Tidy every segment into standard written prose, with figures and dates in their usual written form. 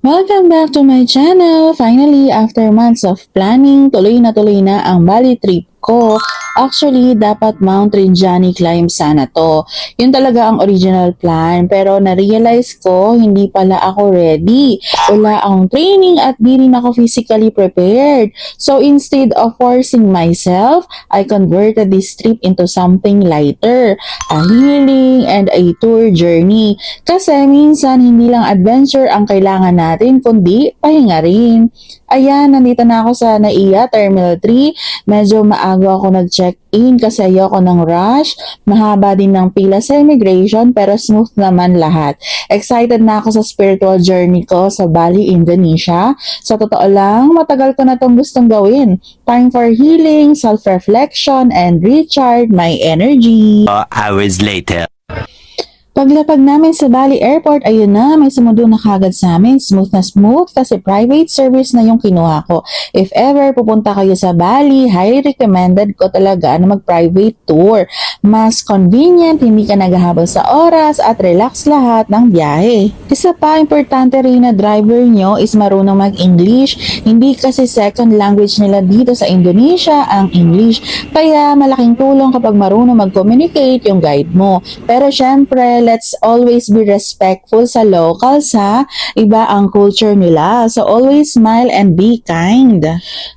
Welcome back to my channel! Finally, after months of planning, tuloy na ang Bali trip ko. Actually, dapat Mount Rinjani climb sana to. Yun talaga ang original plan. Pero na-realize ko, hindi pala ako ready. Wala akong training at di rin ako physically prepared. So instead of forcing myself, I converted this trip into something lighter. A healing and a tour journey. Kasi minsan hindi lang adventure ang kailangan natin, kundi pahinga rin. Ayan, nandito na ako sa NAIA Terminal 3. Medyo maaga ako nag-check-in kasi ayoko ng rush. Mahaba din ng pila sa immigration pero smooth naman lahat. Excited na ako sa spiritual journey ko sa Bali, Indonesia. Sa totoo lang, matagal ko na itong gustong gawin. Time for healing, self-reflection, and recharge my energy. 4 hours later. Paglapag namin sa Bali Airport, ayun na, may sumundo na kagad sa amin. Smooth na smooth kasi private service na yung kinuha ko. If ever pupunta kayo sa Bali, highly recommended ko talaga na mag-private tour. Mas convenient, hindi ka naghahabol sa oras at relax lahat ng biyahe. Isa pa, importante rin na driver nyo is marunong mag-English. Hindi kasi second language nila dito sa Indonesia ang English. Kaya malaking tulong kapag marunong mag-communicate yung guide mo. Pero syempre, let's always be respectful sa locals ha. Iba ang culture nila. So always smile and be kind.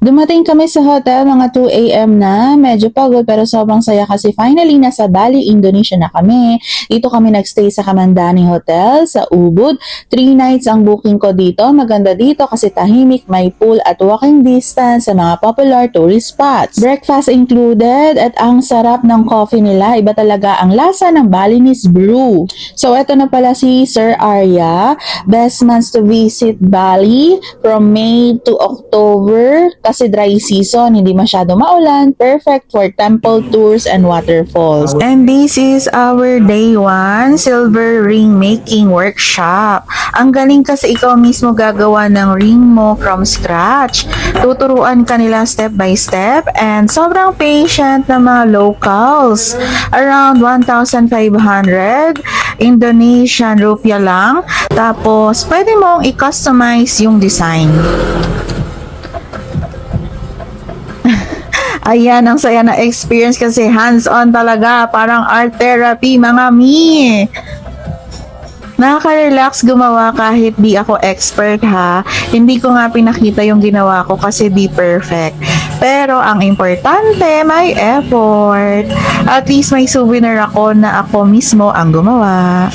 Dumating kami sa hotel mga 2 AM na. Medyo pagod pero sobrang saya kasi finally nasa Bali, Indonesia na kami. Dito kami nagstay sa Kamandani Hotel sa Ubud. 3 nights ang booking ko dito. Maganda dito kasi tahimik, may pool at walking distance sa mga popular tourist spots. Breakfast included at ang sarap ng coffee nila. Iba talaga ang lasa ng Balinese brew. So, eto na pala si Sir Arya. Best months to visit Bali from May to October kasi dry season, hindi masyado maulan. Perfect for temple tours and waterfalls. And this is our day 1 silver ring making workshop. Ang galing kasi ikaw mismo gagawa ng ring mo from scratch. Tuturuan ka nila step by step and sobrang patient na mga locals. Around 1,500 Indonesian rupiah lang. Tapos, pwede mong i-customize yung design. Ayan, ang saya na experience kasi hands-on talaga. Parang art therapy, mga mi. Nakaka-relax gumawa kahit di ako expert ha. Hindi ko nga pinakita yung ginawa ko kasi di perfect. Pero ang importante, may effort. At least may souvenir ako na ako mismo ang gumawa.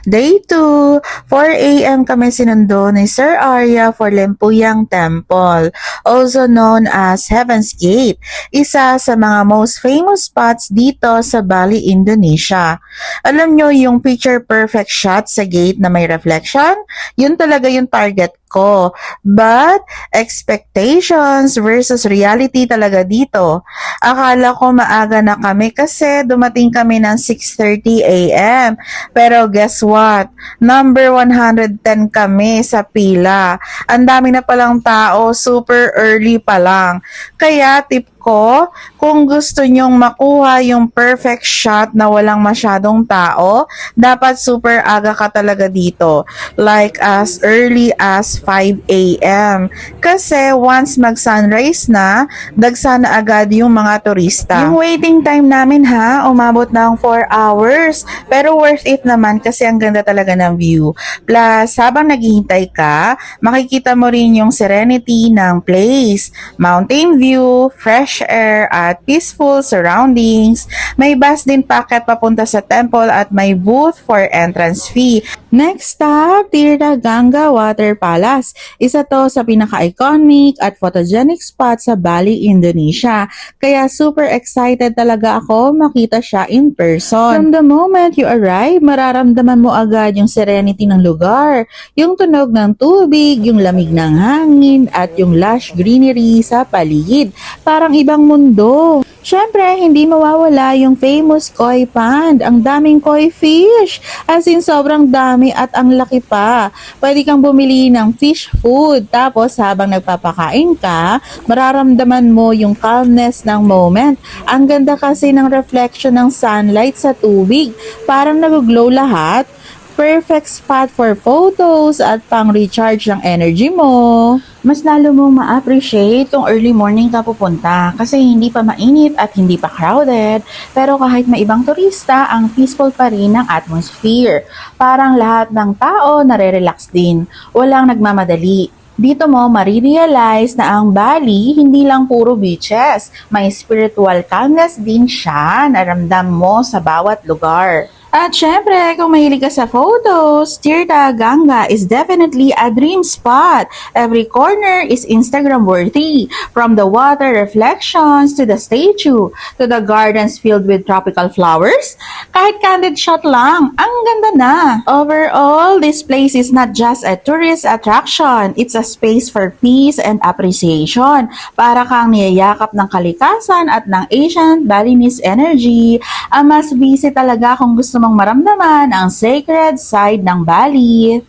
Day 2, 4 AM kami sinundo ni Sir Arya for Lempuyang Temple, also known as Heaven's Gate, isa sa mga most famous spots dito sa Bali, Indonesia. Alam nyo yung picture perfect shot sa gate na may reflection? Yun talaga yung target ko. But, expectations versus reality talaga dito. Akala ko maaga na kami kasi dumating kami ng 6:30 AM. Pero guess what? Number 110 kami sa pila. Ang dami na palang tao, super early pa lang. Kaya tip ko, kung gusto nyong makuha yung perfect shot na walang masyadong tao, dapat super aga ka talaga dito. Like as early as 5 AM. Kasi once mag-sunrise na, dagsa na agad yung mga turista. Yung waiting time namin ha, umabot ng 4 hours. Pero worth it naman kasi ang ganda talaga ng view. Plus, habang naghihintay ka, makikita mo rin yung serenity ng place, mountain view, fresh air, at peaceful surroundings. May bus din packet papunta sa temple at may booth for entrance fee. Next stop, Tirta Gangga Water Palace. Isa to sa pinaka-iconic at photogenic spot sa Bali, Indonesia. Kaya super excited talaga ako makita siya in person. From the moment you arrive, mararamdaman mo agad yung serenity ng lugar, yung tunog ng tubig, yung lamig ng hangin, at yung lush greenery sa paligid. Parang ibang mundo. Syempre, hindi mawawala yung famous koi pond. Ang daming koi fish. As in, sobrang dami at ang laki pa. Pwede kang bumili ng fish food. Tapos, habang nagpapakain ka, mararamdaman mo yung calmness ng moment. Ang ganda kasi ng reflection ng sunlight sa tubig. Parang nag-glow lahat. Perfect spot for photos at pang-recharge ng energy mo. Mas lalo mong ma-appreciate kung early morning ka pupunta kasi hindi pa mainit at hindi pa crowded. Pero kahit may ibang turista, ang peaceful pa rin ang atmosphere. Parang lahat ng tao nare-relax din. Walang nagmamadali. Dito mo marirealize na ang Bali hindi lang puro beaches. May spiritual calmness din siya na ramdam mo sa bawat lugar. At syempre, kung mahilig ka sa photos, Tirtha Ganga is definitely a dream spot. Every corner is Instagram worthy. From the water reflections to the statue to the gardens filled with tropical flowers. Kahit candid shot lang, ang ganda na. Overall, this place is not just a tourist attraction. It's a space for peace and appreciation. Para kang niyayakap ng kalikasan at ng ancient Balinese energy. Ang mas busy talaga kung gusto mong maramdaman ang sacred side ng Bali.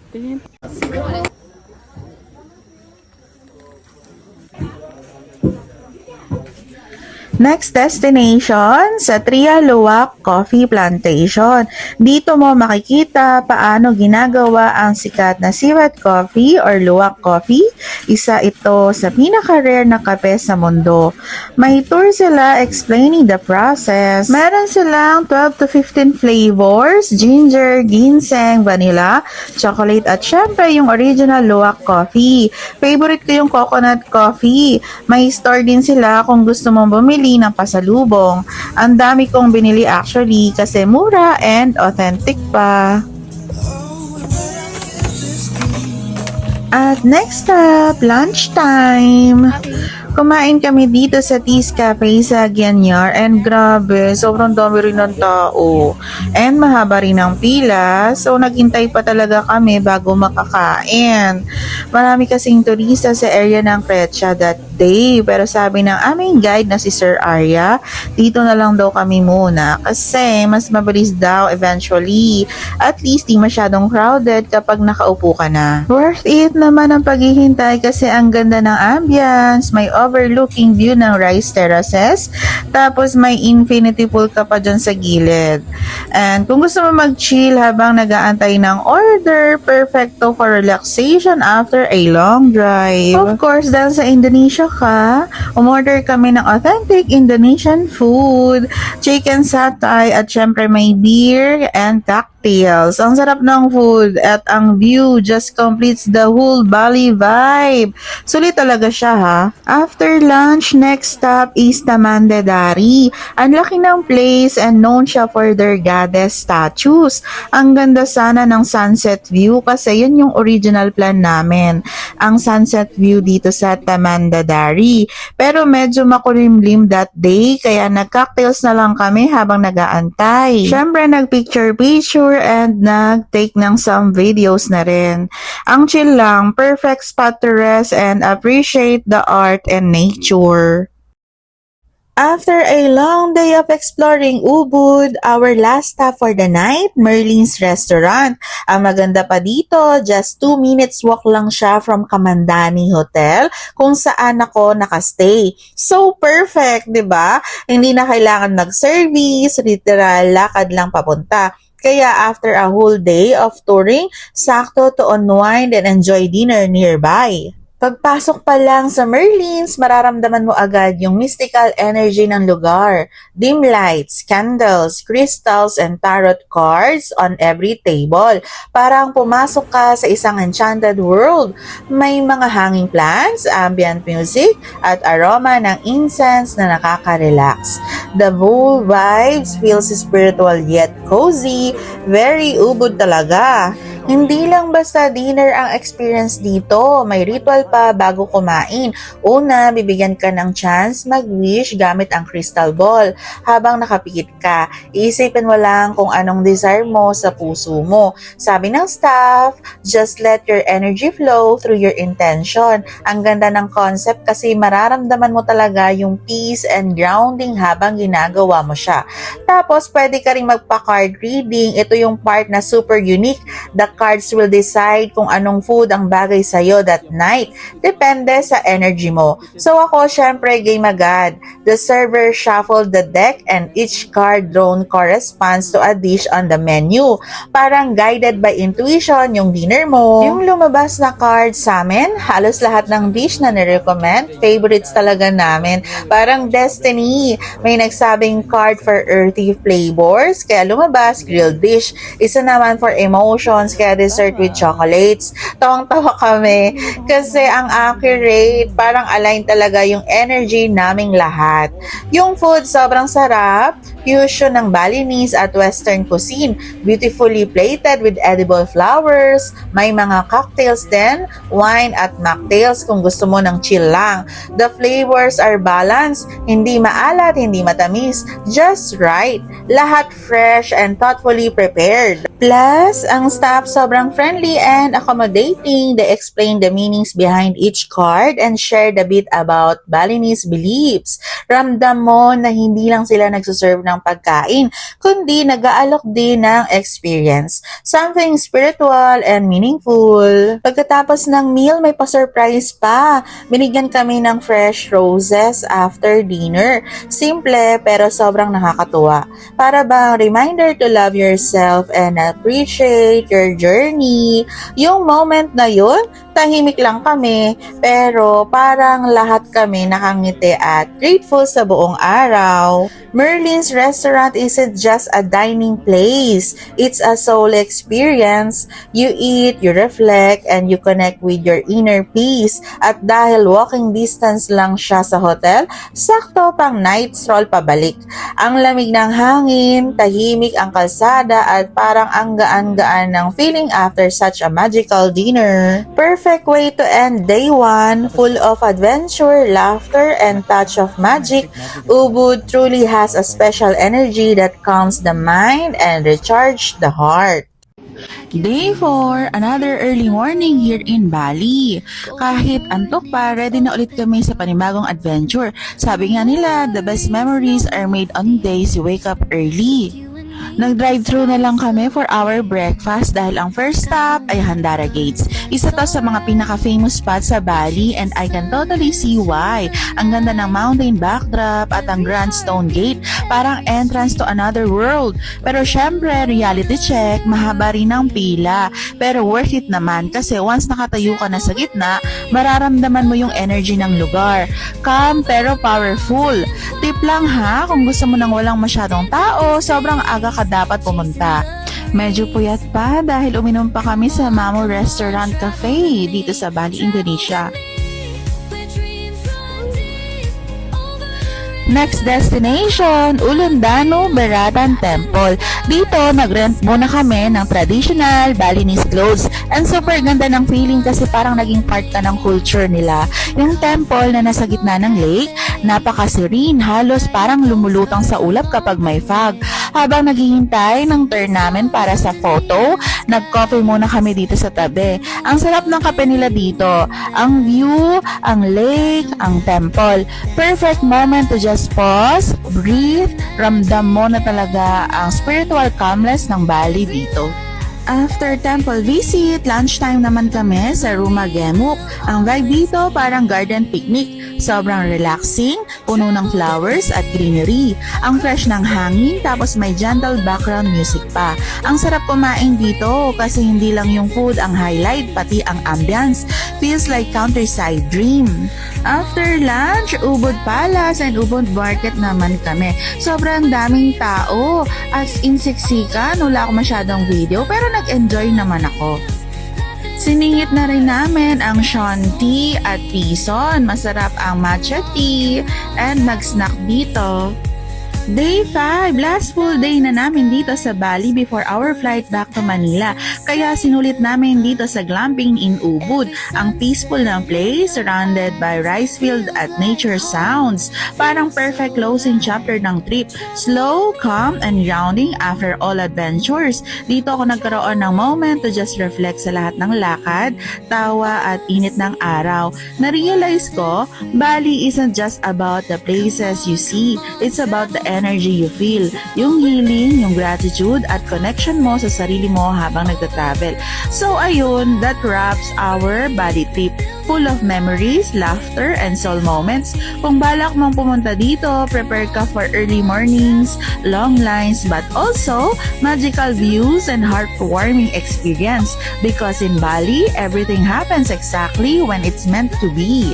Next destination, sa Tria Luwak Coffee Plantation. Dito mo makikita paano ginagawa ang sikat na Siwat Coffee or Luwak Coffee. Isa ito sa pinaka-rare na kape sa mundo. May tour sila explaining the process. Meron silang 12 to 15 flavors, ginger, ginseng, vanilla, chocolate at syempre yung original Luwak Coffee. Favorite ko yung coconut coffee. May store din sila kung gusto mong bumili ng pasalubong. Ang dami kong binili actually kasi mura and authentic pa. At next up, lunchtime. Kumain kami dito sa Teas Cafe sa Gianyar and grabe, sobrang dami rin ng tao. And mahaba rin ang pila, so naghintay pa talaga kami bago makakain. Marami kasing turista sa area ng Cretcha that day, pero sabi ng aming guide na si Sir Arya, dito na lang daw kami muna kasi mas mabilis daw eventually. At least di masyadong crowded kapag nakaupo ka na. Worth it naman ang paghihintay kasi ang ganda ng ambience, may overlooking view ng rice terraces. Tapos may infinity pool ka pa dyan sa gilid. And kung gusto mo mag-chill habang nag-aantay ng order, perfecto for relaxation after a long drive. Of course, dahil sa Indonesia ka, umorder kami ng authentic Indonesian food, chicken satay at syempre may beer and cocktails. Ang sarap ng food at ang view just completes the whole Bali vibe. Sulit talaga siya ha. After lunch, next stop is Tamandedari. Ang laki ng place and known siya for their goddess statues. Ang ganda sana ng sunset view kasi yun yung original plan namin. Ang sunset view dito sa Tamandedari. Pero medyo makulimlim that day kaya nag-cocktails na lang kami habang nag-aantay. Syempre nag-picture-picture and nag-take ng some videos na rin. Ang chill lang, perfect spot to rest and appreciate the art and nature. After a long day of exploring Ubud, our last stop for the night, Merlin's Restaurant. Ang maganda pa dito, just 2 minutes walk lang siya from Kamandani Hotel kung saan ako nakastay. So perfect, 'di ba? Hindi na kailangan mag-service, literal lakad lang papunta. Kaya after a whole day of touring, sakto to unwind and enjoy dinner nearby. Pagpasok pa lang sa Merlin's, mararamdaman mo agad yung mystical energy ng lugar. Dim lights, candles, crystals, and tarot cards on every table. Parang pumasok ka sa isang enchanted world. May mga hanging plants, ambient music, at aroma ng incense na nakaka-relax. The whole vibes feels spiritual yet cozy. Very Ubud talaga. Hindi lang basta dinner ang experience dito, may ritual pa bago kumain. Una, bibigyan ka ng chance mag-wish gamit ang crystal ball. Habang nakapikit ka, iisipin mo lang kung anong desire mo sa puso mo. Sabi ng staff, just let your energy flow through your intention. Ang ganda ng concept kasi mararamdaman mo talaga yung peace and grounding habang ginagawa mo siya. Tapos, pwede ka rin magpa-card reading. Ito yung part na super unique. The cards will decide kung anong food ang bagay sa'yo that night. Depende sa energy mo. So ako, syempre, game agad. The server shuffled the deck and each card drawn corresponds to a dish on the menu. Parang guided by intuition yung dinner mo. Yung lumabas na card sa amin, halos lahat ng dish na nirecommend, favorites talaga namin. Parang destiny. May nagsabing card for earthy flavors, kaya lumabas grilled dish. Isa naman for emotions, kaya dessert with chocolates. Tawang-tawa kami kasi ang accurate, parang align talaga yung energy naming lahat. Yung food sobrang sarap, fusion ng Balinese at Western cuisine, beautifully plated with edible flowers, may mga cocktails din, wine at mocktails kung gusto mo ng chill lang. The flavors are balanced, hindi maalat, hindi matamis, just right. Lahat fresh and thoughtfully prepared. Plus, ang staff sobrang friendly and accommodating. They explain the meanings behind each card and shared a bit about Balinese beliefs. Ramdam mo na hindi lang sila nagsuserve ng pagkain, kundi nag-aalok din ng experience. Something spiritual and meaningful. Pagkatapos ng meal, may pa-surprise pa. Binigyan kami ng fresh roses after dinner. Simple pero sobrang nakakatuwa. Para bang reminder to love yourself and appreciate your journey. Yung moment na yun, tahimik lang kami, pero parang lahat kami nakangiti at grateful sa buong araw. Merlin's Restaurant isn't just a dining place. It's a soul experience. You eat, you reflect, and you connect with your inner peace. At dahil walking distance lang siya sa hotel, sakto pang night stroll pabalik. Ang lamig ng hangin, tahimik ang kalsada, at parang ang gaan-gaan ng feeling after such a magical dinner. Perfect way to end day 1, full of adventure, laughter, and touch of magic. Ubud truly has a special energy that calms the mind and recharges the heart. Day 4, another early morning here in Bali. Kahit antok pa, ready na ulit kami sa panibagong adventure. Sabi nga nila, the best memories are made on days you wake up early. Nag-drive-thru na lang kami for our breakfast dahil ang first stop ay Handara Gates. Isa to sa mga pinaka-famous spots sa Bali and I can totally see why. Ang ganda ng mountain backdrop at ang Grand Stone Gate, parang entrance to another world. Pero syempre, reality check, mahaba rin ang pila. Pero worth it naman kasi once nakatayo ka na sa gitna, mararamdaman mo yung energy ng lugar. Calm pero powerful. Tip lang ha, kung gusto mo nang walang masyadong tao, sobrang aga ka dapat pumunta. Medyo puyat pa dahil uminom pa kami sa Mamo Restaurant Cafe dito sa Bali, Indonesia. Next destination, Ulundano Beratan Temple. Dito, nag-rent muna kami ng traditional Balinese clothes. And super ganda ng feeling kasi parang naging part ka ng culture nila. Yung temple na nasa gitna ng lake, napaka-serene, halos parang lumulutang sa ulap kapag may fog. Habang naghihintay ng turn namin para sa photo, nag-coffee muna kami dito sa tabi. Ang sarap ng kape nila dito. Ang view, ang lake, ang temple. Perfect moment to just pause, breathe, ramdam mo na talaga ang spiritual calmness ng Bali dito. After temple visit, lunchtime naman kami sa Rumah Gemuk. Ang vibe dito parang garden picnic. Sobrang relaxing, puno ng flowers at greenery. Ang fresh ng hangin tapos may gentle background music pa. Ang sarap kumain dito kasi hindi lang yung food ang highlight, pati ang ambience. Feels like countryside dream. After lunch, Ubud Palace and Ubud Market naman kami. Sobrang daming tao. As in siksikan, wala ako masyadong video pero nag-enjoy naman ako. Siningit na rin namin ang Sean Tea at Pison. Masarap ang matcha tea and mag-snack dito. Day 5, last full day na namin dito sa Bali before our flight back to Manila. Kaya sinulit namin dito sa glamping in Ubud. Ang peaceful ng place, surrounded by rice field at nature sounds. Parang perfect closing chapter ng trip. Slow, calm, and grounding after all adventures. Dito ako nagkaroon ng moment to just reflect sa lahat ng lakad, tawa at init ng araw. Na-realize ko, Bali isn't just about the places you see. It's about the energy you feel, yung healing, yung gratitude at connection mo sa sarili mo habang nagta-travel. So ayun, that wraps our Bali trip. Full of memories, laughter, and soul moments. Kung balak mong pumunta dito, prepare ka for early mornings, long lines, but also magical views and heartwarming experience. Because in Bali, everything happens exactly when it's meant to be.